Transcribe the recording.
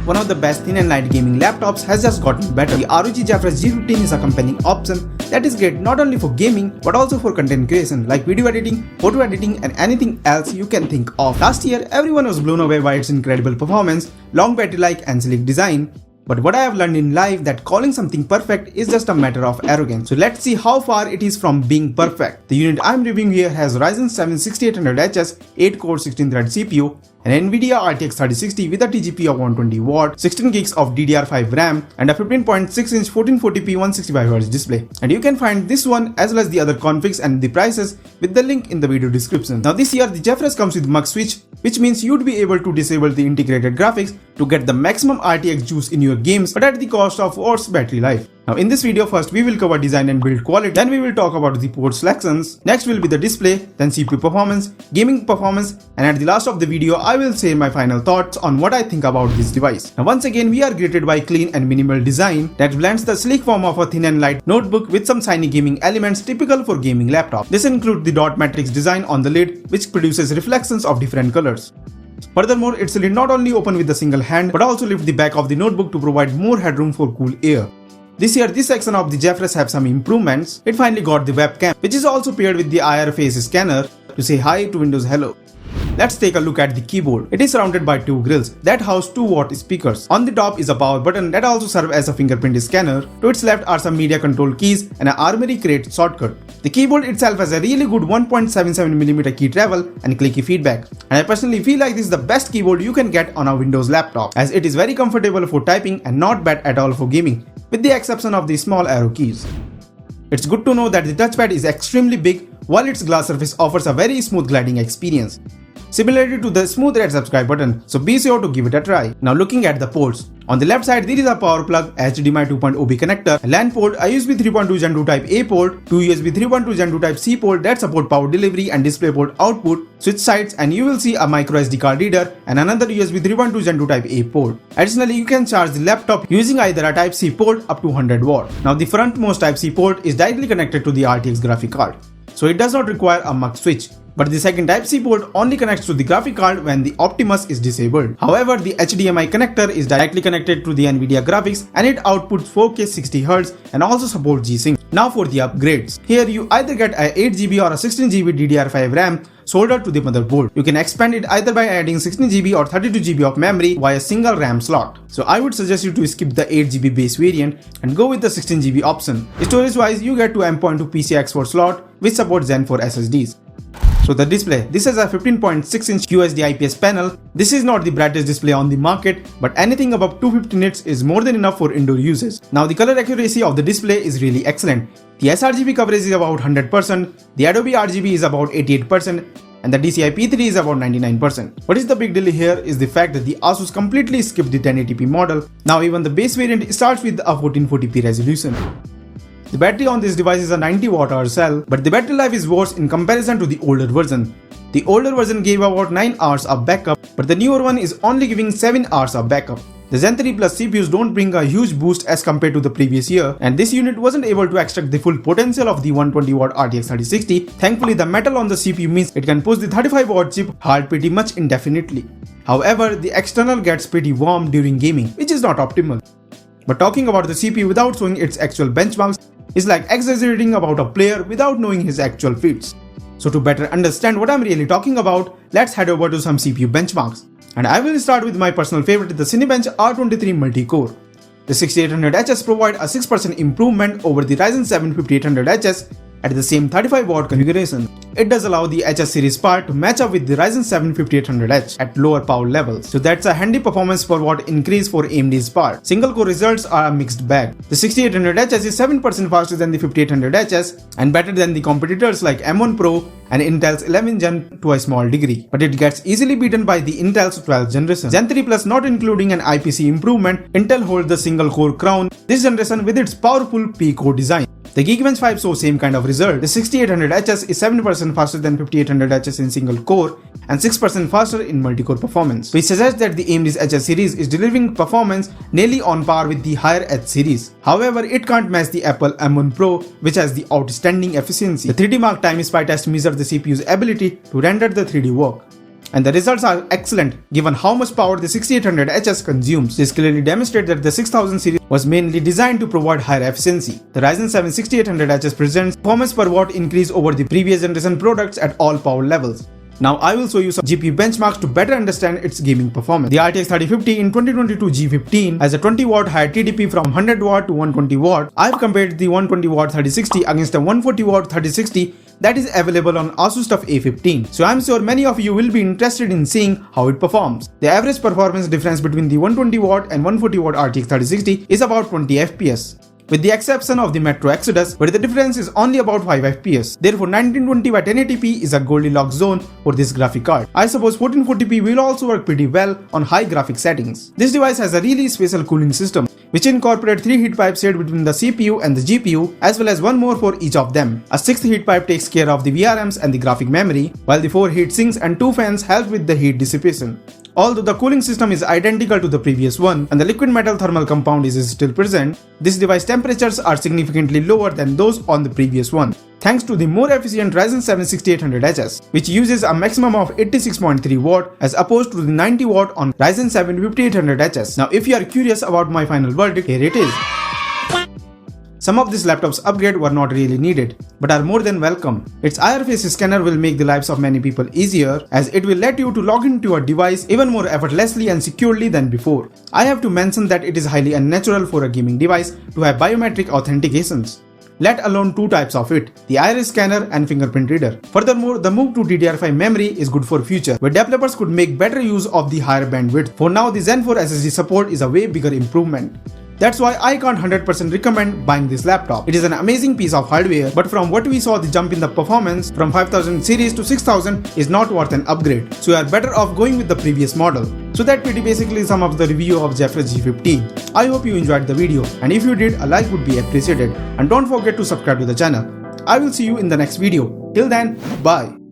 one of the best thin and light gaming laptops has just gotten better. The ROG Zephyrus G15 is a compelling option that is great not only for gaming but also for content creation like video editing, photo editing and anything else you can think of. Last year, everyone was blown away by its incredible performance, long battery life and sleek design. But what I have learned in life that calling something perfect is just a matter of arrogance. So let's see how far it is from being perfect. The unit I'm reviewing here has Ryzen 7 6800HS 8-core 16-thread CPU, an Nvidia RTX 3060 with a TGP of 120W, 16 gigs of DDR5 RAM and a 15.6-inch 1440p 165Hz display. And you can find this one as well as the other configs and the prices with the link in the video description. Now this year the Zephyrus comes with mux switch, which means you'd be able to disable the integrated graphics to get the maximum RTX juice in your games but at the cost of worse battery life. Now in this video first we will cover design and build quality, then we will talk about the port selections, next will be the display, then CPU performance, gaming performance, and at the last of the video I will say my final thoughts on what I think about this device. Now once again we are greeted by clean and minimal design that blends the sleek form of a thin and light notebook with some shiny gaming elements typical for gaming laptop. This includes the dot matrix design on the lid which produces reflections of different colors. Furthermore, its lid not only open with a single hand but also lift the back of the notebook to provide more headroom for cool air. This year, this section of the Zephyrus have some improvements. It finally got the webcam, which is also paired with the IR face scanner to say hi to Windows Hello. Let's take a look at the keyboard. It is surrounded by two grills that house 2-watt speakers. On the top is a power button that also serves as a fingerprint scanner. To its left are some media control keys and an Armory Crate shortcut. The keyboard itself has a really good 1.77mm key travel and clicky feedback. And I personally feel like this is the best keyboard you can get on a Windows laptop, as it is very comfortable for typing and not bad at all for gaming, with the exception of the small arrow keys. It's good to know that the touchpad is extremely big while its glass surface offers a very smooth gliding experience, similarly to the smooth red subscribe button, so be sure to give it a try. Now looking at the ports. On the left side there is a power plug, HDMI 2.0B connector, a LAN port, a USB 3.2 Gen 2 Type A port, two USB 3.2 Gen 2 Type C port that support power delivery and DisplayPort output, switch sides, and you will see a micro SD card reader and another USB 3.2 Gen 2 Type A port. Additionally, you can charge the laptop using either a Type C port up to 100W. Now the frontmost Type C port is directly connected to the RTX graphic card, so it does not require a mux switch. But the second Type C port only connects to the graphic card when the Optimus is disabled. However, the HDMI connector is directly connected to the Nvidia graphics and it outputs 4K 60Hz and also supports G-Sync. Now for the upgrades. Here you either get a 8GB or a 16GB DDR5 RAM soldered to the motherboard. You can expand it either by adding 16GB or 32GB of memory via single RAM slot. So I would suggest you to skip the 8GB base variant and go with the 16GB option. Storage wise, you get to M.2 PCI Export slot which supports Zen 4 SSDs. So the display, this has a 15.6-inch QHD IPS panel. This is not the brightest display on the market, but anything above 250 nits is more than enough for indoor uses. Now the color accuracy of the display is really excellent. The sRGB coverage is about 100%, the Adobe RGB is about 88%, and the DCI-P3 is about 99%. What is the big deal here is the fact that the ASUS completely skipped the 1080p model. Now even the base variant starts with a 1440p resolution. The battery on this device is a 90Wh cell, but the battery life is worse in comparison to the older version. The older version gave about 9 hours of backup, but the newer one is only giving 7 hours of backup. The Zen 3 Plus CPUs don't bring a huge boost as compared to the previous year, and this unit wasn't able to extract the full potential of the 120W RTX 3060. Thankfully, the metal on the CPU means it can push the 35W chip hard pretty much indefinitely. However, the external gets pretty warm during gaming, which is not optimal. But talking about the CPU without showing its actual benchmarks is like exaggerating about a player without knowing his actual feats. So to better understand what I'm really talking about, let's head over to some CPU benchmarks. And I will start with my personal favorite, the Cinebench R23 multi-core. The 6800HS provide a 6% improvement over the Ryzen 7 5800HS at the same 35W configuration. It does allow the HS series part to match up with the Ryzen 7 5800H at lower power levels, so that's a handy performance per watt increase for AMD's part. Single core results are a mixed bag. The 6800HS is 7% faster than the 5800HS and better than the competitors like M1 Pro and Intel's 11th gen to a small degree, but it gets easily beaten by the Intel's 12th generation. Zen 3 Plus not including an IPC improvement, Intel holds the single core crown this generation with its powerful P-core design. The Geekbench 5 shows same kind of result. The 6800HS is 7% faster than 5800HS in single core and 6% faster in multi-core performance, which suggests that the AMD's HS series is delivering performance nearly on par with the higher H series. However, it can't match the Apple M1 Pro, which has the outstanding efficiency. The 3D Mark time spy test measures the CPU's ability to render the 3D work. and the results are excellent given how much power the 6800HS consumes. This clearly demonstrates that the 6000 series was mainly designed to provide higher efficiency. The Ryzen 7 6800HS presents performance per watt increase over the previous generation products at all power levels. Now I will show you some GPU benchmarks to better understand its gaming performance. The RTX 3050 in 2022 G15 has a 20W higher TDP from 100W to 120W. I have compared the 120W 3060 against a 140W 3060 that is available on ASUS ROG A15. So I'm sure many of you will be interested in seeing how it performs. The average performance difference between the 120W and 140W RTX 3060 is about 20 FPS. With the exception of the Metro Exodus, where the difference is only about 5 FPS. Therefore 1920 by 1080p is a Goldilocks zone for this graphic card. I suppose 1440p will also work pretty well on high graphic settings. This device has a really special cooling system, which incorporates 3 heat pipes shared between the CPU and the GPU, as well as one more for each of them. A 6th heat pipe takes care of the VRMs and the graphic memory, while the 4 heat sinks and 2 fans help with the heat dissipation. Although the cooling system is identical to the previous one and the liquid metal thermal compound is still present, this device temperatures are significantly lower than those on the previous one, thanks to the more efficient Ryzen 7 6800HS, which uses a maximum of 86.3 watt as opposed to the 90 watt on Ryzen 7 5800HS. Now if you are curious about my final verdict, here it is. Some of this laptop's upgrade were not really needed, but are more than welcome. Its IR face scanner will make the lives of many people easier, as it will let you to log into your device even more effortlessly and securely than before. I have to mention that it is highly unnatural for a gaming device to have biometric authentications, let alone 2 types of it, the iris scanner and fingerprint reader. Furthermore, the move to DDR5 memory is good for future, where developers could make better use of the higher bandwidth. For now, the Zen 4 SSD support is a way bigger improvement. That's why I can't 100% recommend buying this laptop. It is an amazing piece of hardware, but from what we saw, the jump in the performance from 5000 series to 6000 is not worth an upgrade. So you are better off going with the previous model. So that pretty basically sum up the review of Zephyrus G15. I hope you enjoyed the video, and if you did, a like would be appreciated. And don't forget to subscribe to the channel. I will see you in the next video. Till then, bye.